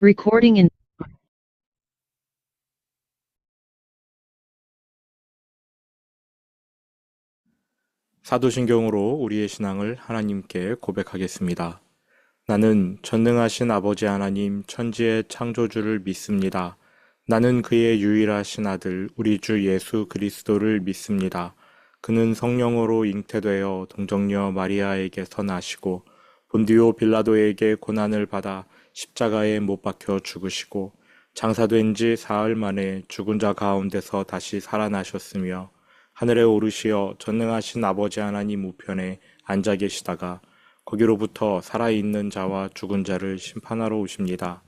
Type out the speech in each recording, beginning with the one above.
Recording in 사도신경으로 우리의 신앙을 하나님께 고백하겠습니다. 나는 전능하신 아버지 하나님 천지의 창조주를 믿습니다. 나는 그의 유일하신 아들 우리 주 예수 그리스도를 믿습니다. 그는 성령으로 잉태되어 동정녀 마리아에게서 나시고 본디오 빌라도에게 고난을 받아 십자가에 못 박혀 죽으시고 장사된 지 사흘 만에 죽은 자 가운데서 다시 살아나셨으며 하늘에 오르시어 전능하신 아버지 하나님 우편에 앉아 계시다가 거기로부터 살아있는 자와 죽은 자를 심판하러 오십니다.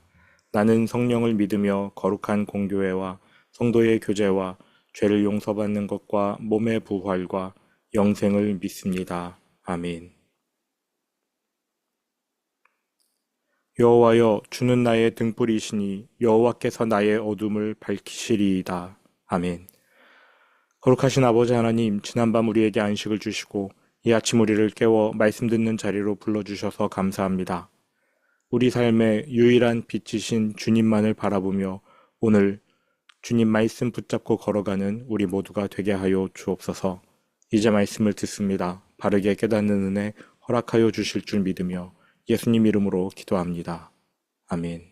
나는 성령을 믿으며 거룩한 공교회와 성도의 교제와 죄를 용서받는 것과 몸의 부활과 영생을 믿습니다. 아멘. 여호와여, 주는 나의 등불이시니 여호와께서 나의 어둠을 밝히시리이다. 아멘. 거룩하신 아버지 하나님, 지난밤 우리에게 안식을 주시고 이 아침 우리를 깨워 말씀 듣는 자리로 불러주셔서 감사합니다. 우리 삶의 유일한 빛이신 주님만을 바라보며 오늘 주님 말씀 붙잡고 걸어가는 우리 모두가 되게 하여 주옵소서. 이제 말씀을 듣습니다. 바르게 깨닫는 은혜 허락하여 주실 줄 믿으며 예수님 이름으로 기도합니다. 아멘.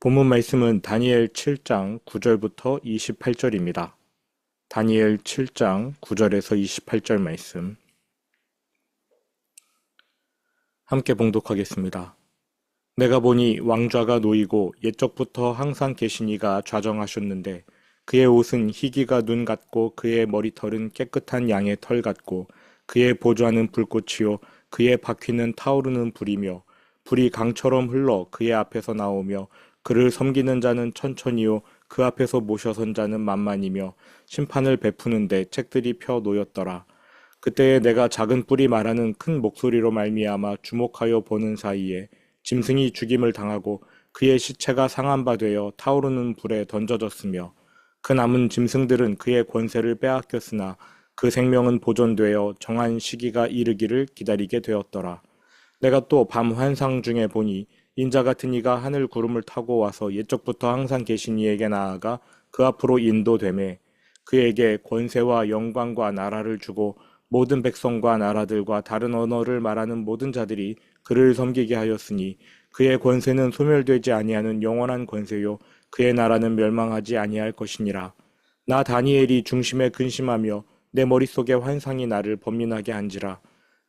본문 말씀은 다니엘 7장 9절부터 28절입니다. 다니엘 7장 9절에서 28절 말씀 함께 봉독하겠습니다. 내가 보니 왕좌가 놓이고 옛적부터 항상 계시니가 좌정하셨는데 그의 옷은 희기가 눈 같고 그의 머리털은 깨끗한 양의 털 같고 그의 보좌는 불꽃이요 그의 바퀴는 타오르는 불이며 불이 강처럼 흘러 그의 앞에서 나오며 그를 섬기는 자는 천천히요 그 앞에서 모셔선 자는 만만이며 심판을 베푸는데 책들이 펴 놓였더라. 그때에 내가 작은 뿔이 말하는 큰 목소리로 말미암아 주목하여 보는 사이에 짐승이 죽임을 당하고 그의 시체가 상한 바 되어 타오르는 불에 던져졌으며 그 남은 짐승들은 그의 권세를 빼앗겼으나 그 생명은 보존되어 정한 시기가 이르기를 기다리게 되었더라. 내가 또 밤 환상 중에 보니 인자 같은 이가 하늘 구름을 타고 와서 옛적부터 항상 계신 이에게 나아가 그 앞으로 인도되매 그에게 권세와 영광과 나라를 주고 모든 백성과 나라들과 다른 언어를 말하는 모든 자들이 그를 섬기게 하였으니 그의 권세는 소멸되지 아니하는 영원한 권세요 그의 나라는 멸망하지 아니할 것이니라. 나 다니엘이 중심에 근심하며 내 머릿속에 환상이 나를 범민하게 한지라.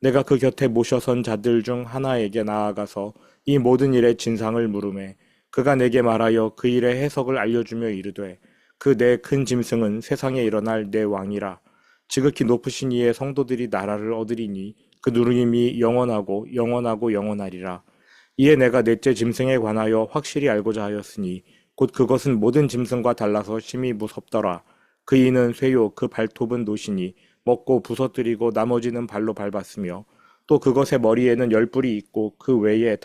내가 그 곁에 모셔선 자들 중 하나에게 나아가서 이 모든 일의 진상을 물으매 그가 내게 말하여 그 일의 해석을 알려주며 이르되 그 내 큰 짐승은 세상에 일어날 내 왕이라. 지극히 높으신 이의 성도들이 나라를 얻으리니 그 누름이 영원하고 영원하고 영원하리라. 이에 내가 넷째 짐승에 관하여 확실히 알고자 하였으니 곧 그것은 모든 짐승과 달라서 심히 무섭더라. 그 이는 쇠요 그 발톱은 노시니 먹고 부서뜨리고 나머지는 발로 밟았으며 또 그것의 머리에는 열 뿔이 있고 그 외에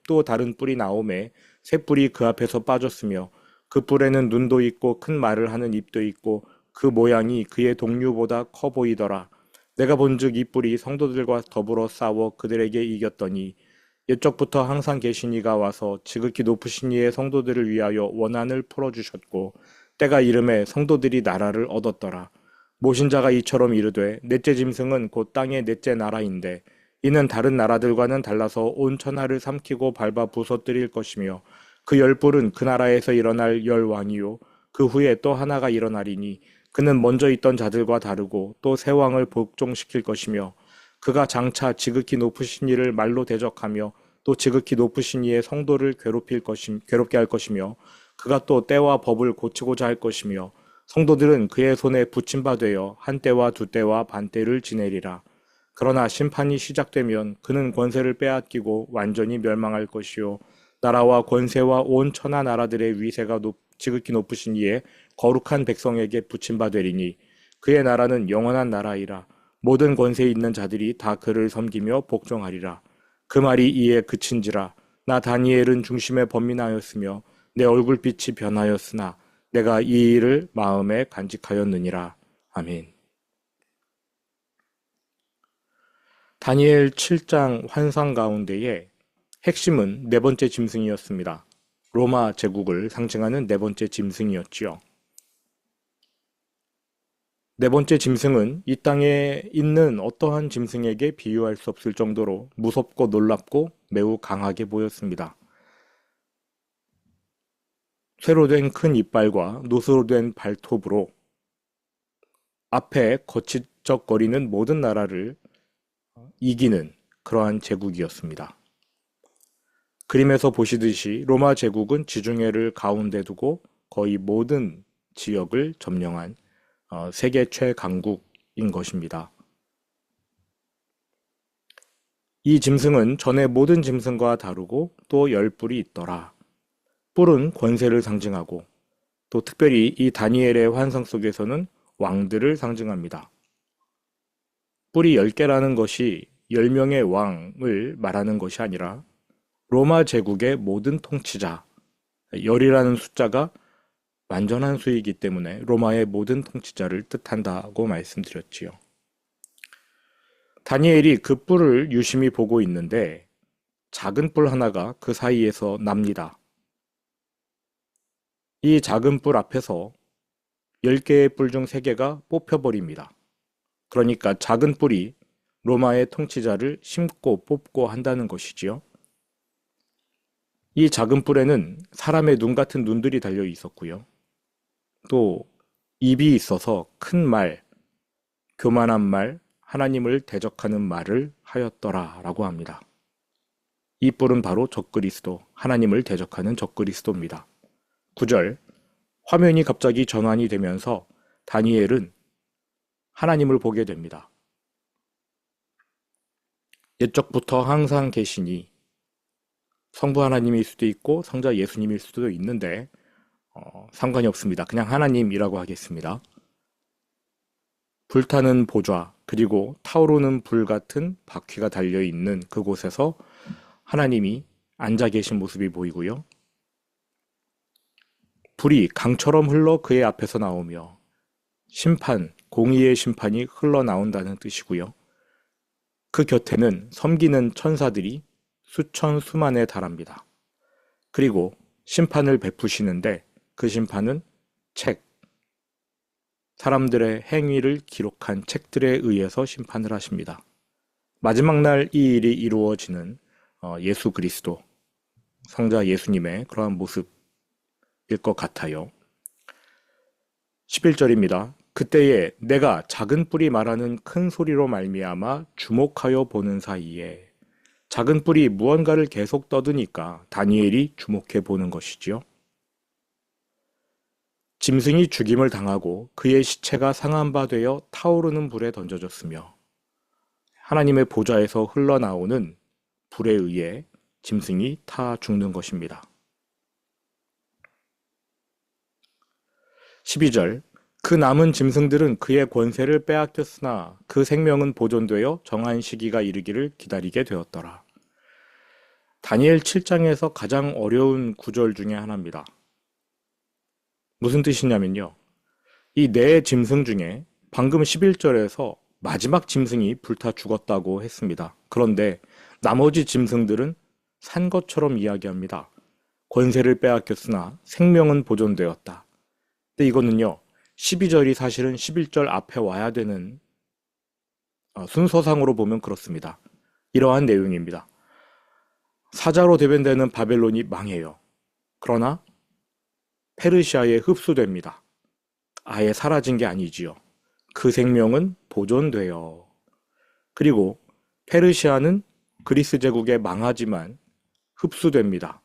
또 다른 뿔이 나오매 새 뿔이 그 앞에서 빠졌으며 그 뿔에는 눈도 있고 큰 말을 하는 입도 있고 그 모양이 그의 동류보다 커 보이더라. 내가 본즉 이 뿔이 성도들과 더불어 싸워 그들에게 이겼더니 옛적부터 항상 계신 이가 와서 지극히 높으신 이의 성도들을 위하여 원한을 풀어주셨고 때가 이름에 성도들이 나라를 얻었더라. 모신자가 이처럼 이르되 넷째 짐승은 곧 땅의 넷째 나라인데 이는 다른 나라들과는 달라서 온 천하를 삼키고 밟아 부서뜨릴 것이며 그 열 뿔은 그 나라에서 일어날 열 왕이요 그 후에 또 하나가 일어나리니 그는 먼저 있던 자들과 다르고 또 새 왕을 복종시킬 것이며 그가 장차 지극히 높으신 이를 말로 대적하며 또 지극히 높으신 이의 성도를 괴롭게 할 것이며 그가 또 때와 법을 고치고자 할 것이며 성도들은 그의 손에 붙임바 되어 한 때와 두 때와 반 때를 지내리라. 그러나 심판이 시작되면 그는 권세를 빼앗기고 완전히 멸망할 것이요 나라와 권세와 온 천하 나라들의 위세가 지극히 높으신 이의 거룩한 백성에게 붙임바 되리니 그의 나라는 영원한 나라이라. 모든 권세 있는 자들이 다 그를 섬기며 복종하리라. 그 말이 이에 그친지라. 나 다니엘은 중심에 번민하였으며 내 얼굴빛이 변하였으나 내가 이 일을 마음에 간직하였느니라. 아멘. 다니엘 7장 환상 가운데에 핵심은 네 번째 짐승이었습니다. 로마 제국을 상징하는 네 번째 짐승이었지요. 네 번째 짐승은 이 땅에 있는 어떠한 짐승에게 비유할 수 없을 정도로 무섭고 놀랍고 매우 강하게 보였습니다. 쇠로 된 큰 이빨과 노스로 된 발톱으로 앞에 거치적거리는 모든 나라를 이기는 그러한 제국이었습니다. 그림에서 보시듯이 로마 제국은 지중해를 가운데 두고 거의 모든 지역을 점령한 세계 최강국인 것입니다. 이 짐승은 전의 모든 짐승과 다르고 또 열 뿔이 있더라. 뿔은 권세를 상징하고 또 특별히 이 다니엘의 환상 속에서는 왕들을 상징합니다. 뿔이 10개라는 것이 10명의 왕을 말하는 것이 아니라 로마 제국의 모든 통치자, 열이라는 숫자가 완전한 수이기 때문에 로마의 모든 통치자를 뜻한다고 말씀드렸지요. 다니엘이 그 뿔을 유심히 보고 있는데 작은 뿔 하나가 그 사이에서 납니다. 이 작은 뿔 앞에서 10개의 뿔 중 3개가 뽑혀버립니다. 그러니까 작은 뿔이 로마의 통치자를 심고 뽑고 한다는 것이지요. 이 작은 뿔에는 사람의 눈 같은 눈들이 달려 있었고요. 또 입이 있어서 큰 말, 교만한 말, 하나님을 대적하는 말을 하였더라 라고 합니다. 이 뿔은 바로 적그리스도, 하나님을 대적하는 적그리스도입니다. 9절, 화면이 갑자기 전환이 되면서 다니엘은 하나님을 보게 됩니다. 옛적부터 항상 계시니 성부 하나님일 수도 있고 성자 예수님일 수도 있는데 상관이 없습니다. 그냥 하나님이라고 하겠습니다. 불타는 보좌 그리고 타오르는 불 같은 바퀴가 달려있는 그곳에서 하나님이 앉아 계신 모습이 보이고요. 불이 강처럼 흘러 그의 앞에서 나오며 심판, 공의의 심판이 흘러나온다는 뜻이고요. 그 곁에는 섬기는 천사들이 수천 수만에 달합니다. 그리고 심판을 베푸시는데 그 심판은 책, 사람들의 행위를 기록한 책들에 의해서 심판을 하십니다. 마지막 날 이 일이 이루어지는 예수 그리스도, 성자 예수님의 그러한 모습일 것 같아요. 11절입니다. 그때에 내가 작은 뿔이 말하는 큰 소리로 말미암아 주목하여 보는 사이에 작은 뿔이 무언가를 계속 떠드니까 다니엘이 주목해 보는 것이지요. 짐승이 죽임을 당하고 그의 시체가 상한 바 되어 타오르는 불에 던져졌으며 하나님의 보좌에서 흘러나오는 불에 의해 짐승이 타 죽는 것입니다. 12절 그 남은 짐승들은 그의 권세를 빼앗겼으나 그 생명은 보존되어 정한 시기가 이르기를 기다리게 되었더라. 다니엘 7장에서 가장 어려운 구절 중에 하나입니다. 무슨 뜻이냐면요. 이 네 짐승 중에 방금 11절에서 마지막 짐승이 불타 죽었다고 했습니다. 그런데 나머지 짐승들은 산 것처럼 이야기합니다. 권세를 빼앗겼으나 생명은 보존되었다. 근데 이거는요. 12절이 사실은 11절 앞에 와야 되는 순서상으로 보면 그렇습니다. 이러한 내용입니다. 사자로 대변되는 바벨론이 망해요. 그러나 페르시아에 흡수됩니다. 아예 사라진 게 아니지요. 그 생명은 보존돼요. 그리고 페르시아는 그리스 제국에 망하지만 흡수됩니다.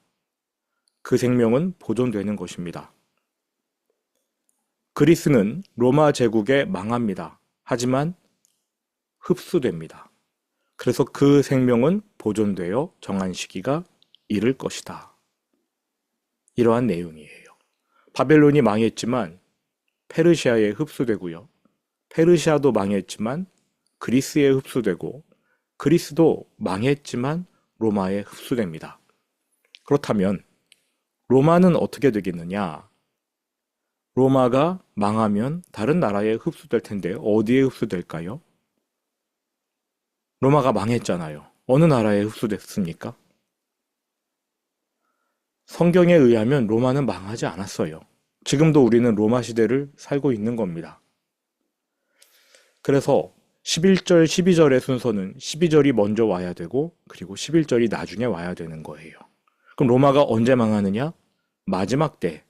그 생명은 보존되는 것입니다. 그리스는 로마 제국에 망합니다. 하지만 흡수됩니다. 그래서 그 생명은 보존되어 정한 시기가 이를 것이다. 이러한 내용이에요. 바벨론이 망했지만 페르시아에 흡수되고요. 페르시아도 망했지만 그리스에 흡수되고 그리스도 망했지만 로마에 흡수됩니다. 그렇다면 로마는 어떻게 되겠느냐? 로마가 망하면 다른 나라에 흡수될 텐데 어디에 흡수될까요? 로마가 망했잖아요. 어느 나라에 흡수됐습니까? 성경에 의하면 로마는 망하지 않았어요. 지금도 우리는 로마 시대를 살고 있는 겁니다. 그래서 11절, 12절의 순서는 12절이 먼저 와야 되고 그리고 11절이 나중에 와야 되는 거예요. 그럼 로마가 언제 망하느냐? 마지막 때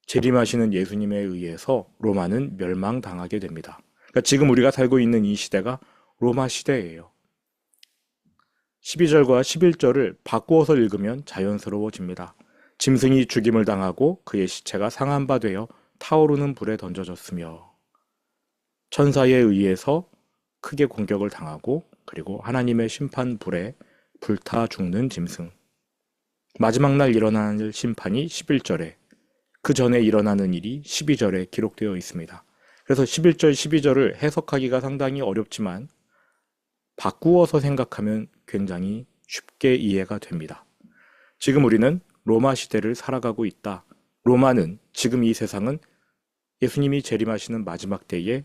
재림하시는 예수님에 의해서 로마는 멸망당하게 됩니다. 그러니까 지금 우리가 살고 있는 이 시대가 로마 시대예요. 12절과 11절을 바꾸어서 읽으면 자연스러워집니다. 짐승이 죽임을 당하고 그의 시체가 상한 바 되어 타오르는 불에 던져졌으며 천사에 의해서 크게 공격을 당하고 그리고 하나님의 심판 불에 불타 죽는 짐승. 마지막 날 일어나는 심판이 11절에 그 전에 일어나는 일이 12절에 기록되어 있습니다. 그래서 11절, 12절을 해석하기가 상당히 어렵지만 바꾸어서 생각하면 굉장히 쉽게 이해가 됩니다. 지금 우리는 로마 시대를 살아가고 있다. 로마는 지금 이 세상은 예수님이 재림하시는 마지막 때에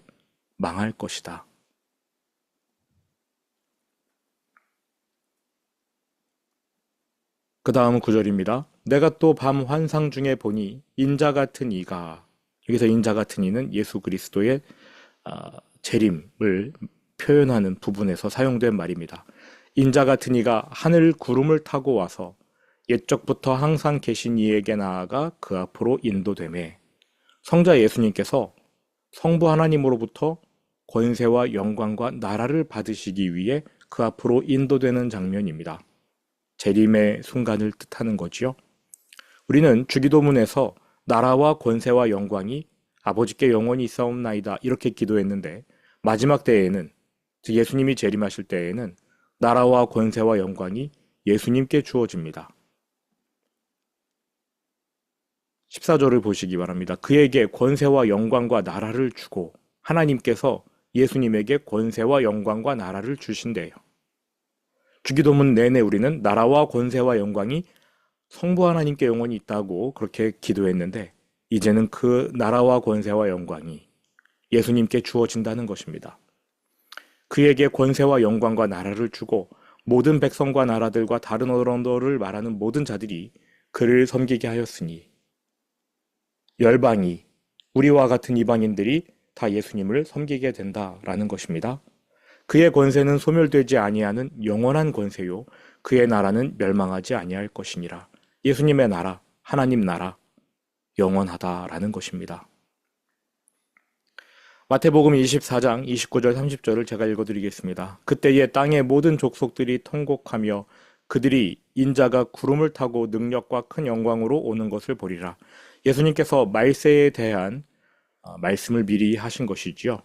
망할 것이다. 그 다음 구절입니다. 내가 또 밤 환상 중에 보니 인자 같은 이가, 여기서 인자 같은 이는 예수 그리스도의 재림을 표현하는 부분에서 사용된 말입니다. 인자 같은 이가 하늘 구름을 타고 와서 옛적부터 항상 계신 이에게 나아가 그 앞으로 인도되매 성자 예수님께서 성부 하나님으로부터 권세와 영광과 나라를 받으시기 위해 그 앞으로 인도되는 장면입니다. 재림의 순간을 뜻하는 거지요. 우리는 주기도문에서 나라와 권세와 영광이 아버지께 영원히 있사옵나이다 이렇게 기도했는데 마지막 때에는 즉 예수님이 재림하실 때에는 나라와 권세와 영광이 예수님께 주어집니다. 14절을 보시기 바랍니다. 그에게 권세와 영광과 나라를 주고 하나님께서 예수님에게 권세와 영광과 나라를 주신대요. 주기도문 내내 우리는 나라와 권세와 영광이 성부 하나님께 영원히 있다고 그렇게 기도했는데 이제는 그 나라와 권세와 영광이 예수님께 주어진다는 것입니다. 그에게 권세와 영광과 나라를 주고 모든 백성과 나라들과 다른 언어를 말하는 모든 자들이 그를 섬기게 하였으니 열방이 우리와 같은 이방인들이 다 예수님을 섬기게 된다라는 것입니다. 그의 권세는 소멸되지 아니하는 영원한 권세요 그의 나라는 멸망하지 아니할 것이니라. 예수님의 나라, 하나님 나라 영원하다라는 것입니다. 마태복음 24장 29절 30절을 제가 읽어드리겠습니다. 그때에 땅의 모든 족속들이 통곡하며 그들이 인자가 구름을 타고 능력과 큰 영광으로 오는 것을 보리라. 예수님께서 말세에 대한 말씀을 미리 하신 것이지요.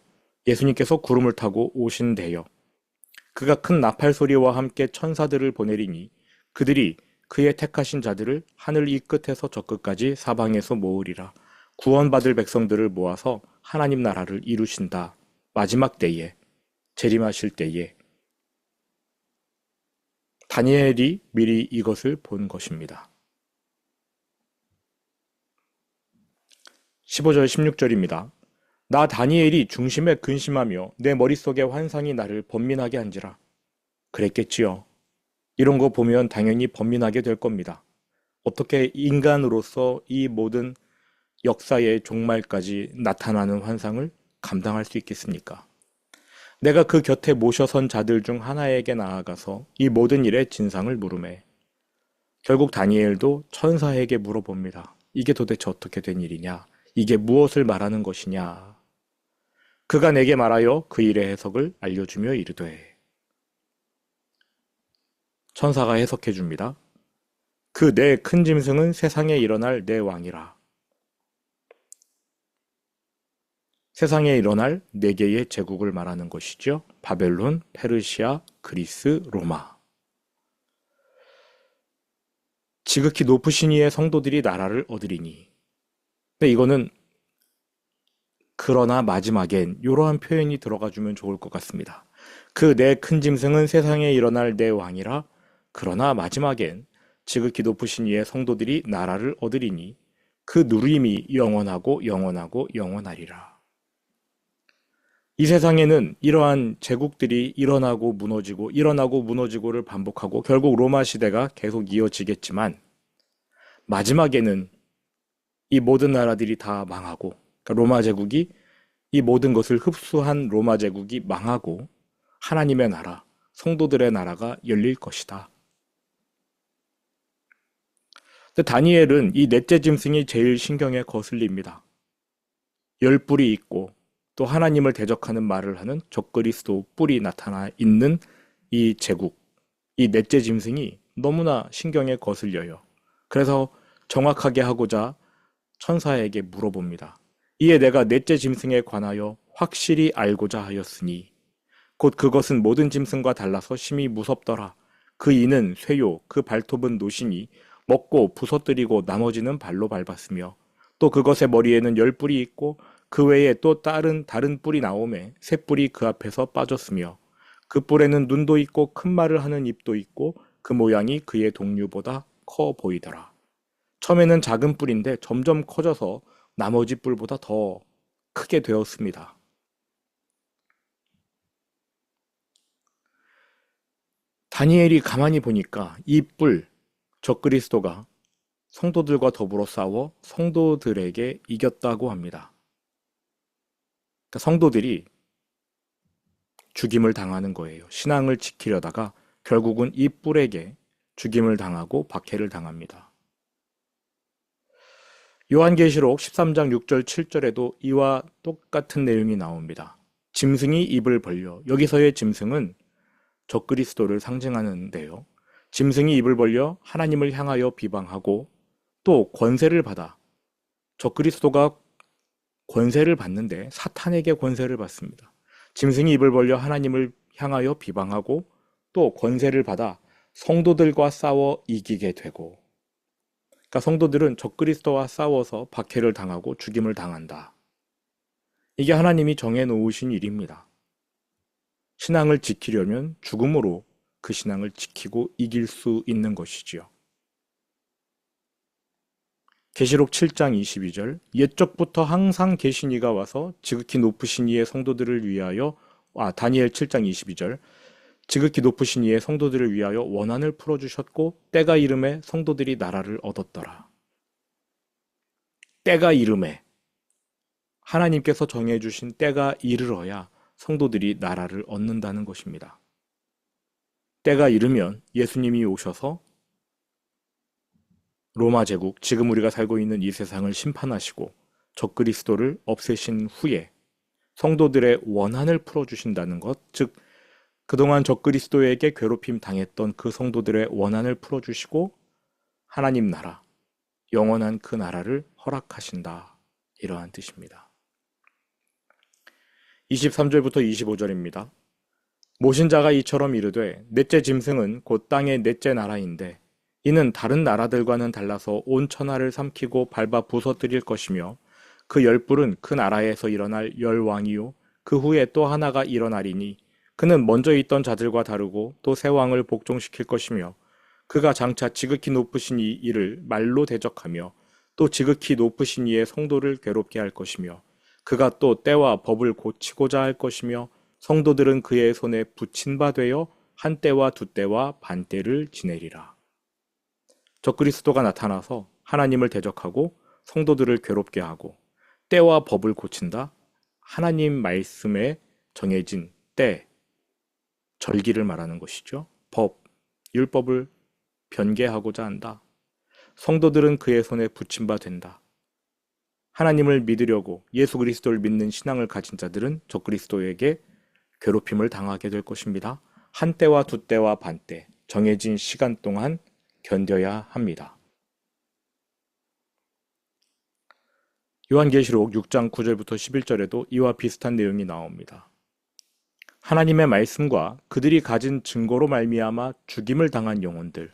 예수님께서 구름을 타고 오신대요. 그가 큰 나팔 소리와 함께 천사들을 보내리니 그들이 그의 택하신 자들을 하늘 이 끝에서 저 끝까지 사방에서 모으리라. 구원받을 백성들을 모아서 하나님 나라를 이루신다. 마지막 때에, 재림하실 때에 다니엘이 미리 이것을 본 것입니다. 15절 16절입니다. 나 다니엘이 중심에 근심하며 내 머릿속에 환상이 나를 번민하게 한지라. 그랬겠지요. 이런 거 보면 당연히 번민하게 될 겁니다. 어떻게 인간으로서 이 모든 역사의 종말까지 나타나는 환상을 감당할 수 있겠습니까? 내가 그 곁에 모셔선 자들 중 하나에게 나아가서 이 모든 일의 진상을 물으매 결국 다니엘도 천사에게 물어봅니다. 이게 도대체 어떻게 된 일이냐? 이게 무엇을 말하는 것이냐? 그가 내게 말하여 그 일의 해석을 알려주며 이르되 천사가 해석해 줍니다. 그 내 큰 짐승은 세상에 일어날 내 왕이라. 세상에 일어날 네 개의 제국을 말하는 것이죠. 바벨론, 페르시아, 그리스, 로마. 지극히 높으신 이의 성도들이 나라를 얻으리니. 근데 이거는 그러나 마지막엔 이러한 표현이 들어가주면 좋을 것 같습니다. 그 내 큰 짐승은 세상에 일어날 내 왕이라. 그러나 마지막엔 지극히 높으신 이의 성도들이 나라를 얻으리니 그 누림이 영원하고 영원하고 영원하리라. 이 세상에는 이러한 제국들이 일어나고 무너지고를 반복하고 결국 로마 시대가 계속 이어지겠지만 마지막에는 이 모든 나라들이 다 망하고, 그러니까 로마 제국이 이 모든 것을 흡수한 로마 제국이 망하고 하나님의 나라, 성도들의 나라가 열릴 것이다. 근데 다니엘은 이 넷째 짐승이 제일 신경에 거슬립니다. 열 뿔이 있고 또 하나님을 대적하는 말을 하는 적그리스도 뿔이 나타나 있는 이 제국, 이 넷째 짐승이 너무나 신경에 거슬려요. 그래서 정확하게 하고자 천사에게 물어봅니다. 이에 내가 넷째 짐승에 관하여 확실히 알고자 하였으니 곧 그것은 모든 짐승과 달라서 심히 무섭더라. 그 이는 쇠요, 그 발톱은 노시니 먹고 부서뜨리고 나머지는 발로 밟았으며 또 그것의 머리에는 열 뿔이 있고 그 외에 또 다른 뿔이 나오매 새 뿔이 그 앞에서 빠졌으며 그 뿔에는 눈도 있고 큰 말을 하는 입도 있고 그 모양이 그의 동류보다 커 보이더라. 처음에는 작은 뿔인데 점점 커져서 나머지 뿔보다 더 크게 되었습니다. 다니엘이 가만히 보니까 이 뿔, 적그리스도가 성도들과 더불어 싸워 성도들에게 이겼다고 합니다. 그러니까 성도들이 죽임을 당하는 거예요. 신앙을 지키려다가 결국은 이 뿔에게 죽임을 당하고 박해를 당합니다. 요한계시록 13장 6절 7절에도 이와 똑같은 내용이 나옵니다. 짐승이 입을 벌려, 여기서의 짐승은 적그리스도를 상징하는데요. 짐승이 입을 벌려 하나님을 향하여 비방하고 또 권세를 받아, 적그리스도가 권세를 받는데 사탄에게 권세를 받습니다. 짐승이 입을 벌려 하나님을 향하여 비방하고 또 권세를 받아 성도들과 싸워 이기게 되고, 그러니까 성도들은 적그리스도와 싸워서 박해를 당하고 죽임을 당한다. 이게 하나님이 정해놓으신 일입니다. 신앙을 지키려면 죽음으로 그 신앙을 지키고 이길 수 있는 것이지요. 계시록 7장 22절 옛적부터 항상 계신 이가 와서 지극히 높으신 이의 성도들을 위하여 다니엘 7장 22절 지극히 높으신 이의 성도들을 위하여 원한을 풀어주셨고 때가 이름에 성도들이 나라를 얻었더라. 때가 이름에 하나님께서 정해주신 때가 이르러야 성도들이 나라를 얻는다는 것입니다. 때가 이르면 예수님이 오셔서 로마 제국, 지금 우리가 살고 있는 이 세상을 심판하시고 적그리스도를 없애신 후에 성도들의 원한을 풀어주신다는 것, 즉 그동안 적그리스도에게 괴롭힘 당했던 그 성도들의 원한을 풀어주시고 하나님 나라, 영원한 그 나라를 허락하신다. 이러한 뜻입니다. 23절부터 25절입니다. 모신 자가 이처럼 이르되 넷째 짐승은 곧 땅의 넷째 나라인데 이는 다른 나라들과는 달라서 온 천하를 삼키고 밟아 부서뜨릴 것이며 그 열뿔은 그 나라에서 일어날 열왕이요 그 후에 또 하나가 일어나리니 그는 먼저 있던 자들과 다르고 또 새 왕을 복종시킬 것이며 그가 장차 지극히 높으신 이를 말로 대적하며 또 지극히 높으신 이의 성도를 괴롭게 할 것이며 그가 또 때와 법을 고치고자 할 것이며 성도들은 그의 손에 붙인 바 되어 한 때와 두 때와 반 때를 지내리라. 적그리스도가 나타나서 하나님을 대적하고 성도들을 괴롭게 하고 때와 법을 고친다. 하나님 말씀에 정해진 때, 절기를 말하는 것이죠. 법, 율법을 변개하고자 한다. 성도들은 그의 손에 붙임 바 된다. 하나님을 믿으려고 예수 그리스도를 믿는 신앙을 가진 자들은 적그리스도에게 괴롭힘을 당하게 될 것입니다. 한 때와 두 때와 반 때, 정해진 시간 동안 견뎌야 합니다. 요한계시록 6장 9절부터 11절에도 이와 비슷한 내용이 나옵니다. 하나님의 말씀과 그들이 가진 증거로 말미암아 죽임을 당한 영혼들,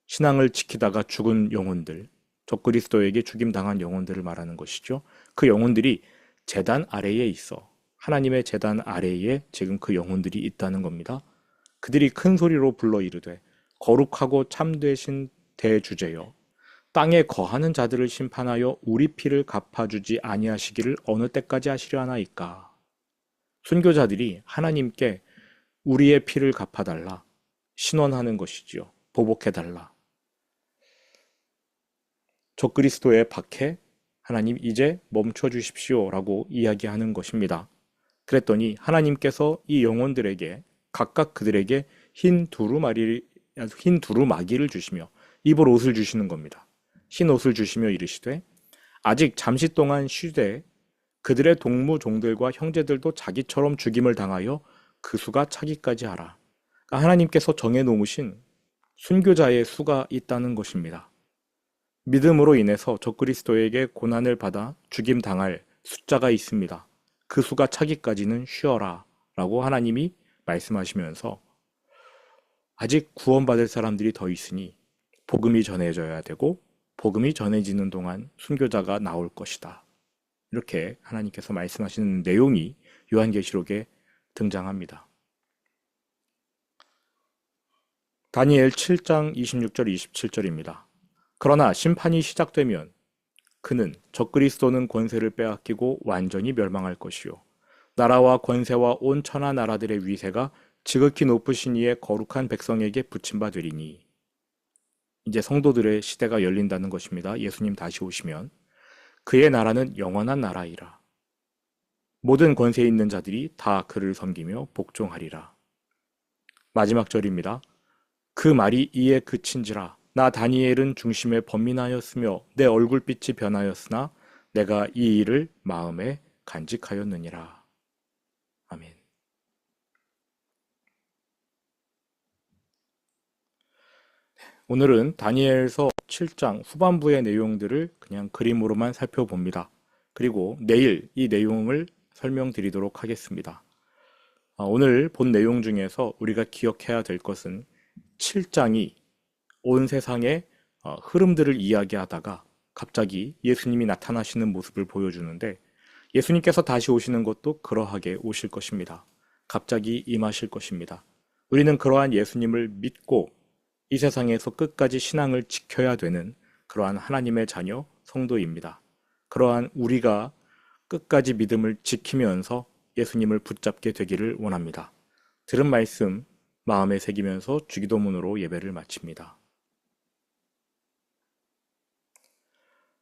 신앙을 지키다가 죽은 영혼들, 적그리스도에게 죽임당한 영혼들을 말하는 것이죠. 그 영혼들이 제단 아래에 있어 하나님의 제단 아래에 지금 그 영혼들이 있다는 겁니다. 그들이 큰 소리로 불러 이르되 거룩하고 참되신 대주제여 땅에 거하는 자들을 심판하여 우리 피를 갚아주지 아니하시기를 어느 때까지 하시려 하나이까. 순교자들이 하나님께 우리의 피를 갚아달라 신원하는 것이지요. 보복해달라. 적그리스도의 박해, 하나님 이제 멈춰 주십시오 라고 이야기하는 것입니다. 그랬더니 하나님께서 이 영혼들에게 각각 그들에게 흰 두루마기를 주시며 입을 옷을 주시는 겁니다. 흰 옷을 주시며 이르시되 아직 잠시 동안 쉬되 그들의 동무종들과 형제들도 자기처럼 죽임을 당하여 그 수가 차기까지 하라. 그러니까 하나님께서 정해놓으신 순교자의 수가 있다는 것입니다. 믿음으로 인해서 적그리스도에게 고난을 받아 죽임 당할 숫자가 있습니다. 그 수가 차기까지는 쉬어라 라고 하나님이 말씀하시면서 아직 구원받을 사람들이 더 있으니 복음이 전해져야 되고 복음이 전해지는 동안 순교자가 나올 것이다. 이렇게 하나님께서 말씀하시는 내용이 요한계시록에 등장합니다. 다니엘 7장 26절 27절입니다. 그러나 심판이 시작되면 그는 적그리스도는 권세를 빼앗기고 완전히 멸망할 것이요 나라와 권세와 온 천하 나라들의 위세가 지극히 높으신 이의 거룩한 백성에게 붙임바 되리니 이제 성도들의 시대가 열린다는 것입니다. 예수님 다시 오시면 그의 나라는 영원한 나라이라. 모든 권세 있는 자들이 다 그를 섬기며 복종하리라. 마지막 절입니다. 그 말이 이에 그친지라 나 다니엘은 중심에 번민하였으며 내 얼굴빛이 변하였으나 내가 이 일을 마음에 간직하였느니라. 아멘. 오늘은 다니엘서 7장 후반부의 내용들을 그냥 그림으로만 살펴봅니다. 그리고 내일 이 내용을 설명드리도록 하겠습니다. 오늘 본 내용 중에서 우리가 기억해야 될 것은 7장이 온 세상의 흐름들을 이야기하다가 갑자기 예수님이 나타나시는 모습을 보여주는데 예수님께서 다시 오시는 것도 그러하게 오실 것입니다. 갑자기 임하실 것입니다. 우리는 그러한 예수님을 믿고 이 세상에서 끝까지 신앙을 지켜야 되는 그러한 하나님의 자녀 성도입니다. 그러한 우리가 끝까지 믿음을 지키면서 예수님을 붙잡게 되기를 원합니다. 들은 말씀 마음에 새기면서 주기도문으로 예배를 마칩니다.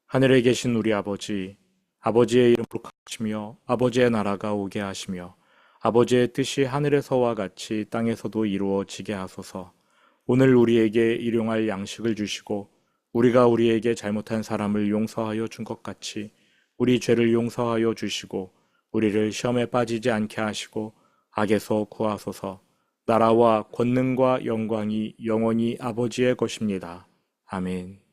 하늘에 계신 우리 아버지, 아버지의 이름으로 가시며 아버지의 나라가 오게 하시며 아버지의 뜻이 하늘에서와 같이 땅에서도 이루어지게 하소서. 오늘 우리에게 일용할 양식을 주시고 우리가 우리에게 잘못한 사람을 용서하여 준 것 같이 우리 죄를 용서하여 주시고 우리를 시험에 빠지지 않게 하시고 악에서 구하소서. 나라와 권능과 영광이 영원히 아버지의 것입니다. 아멘.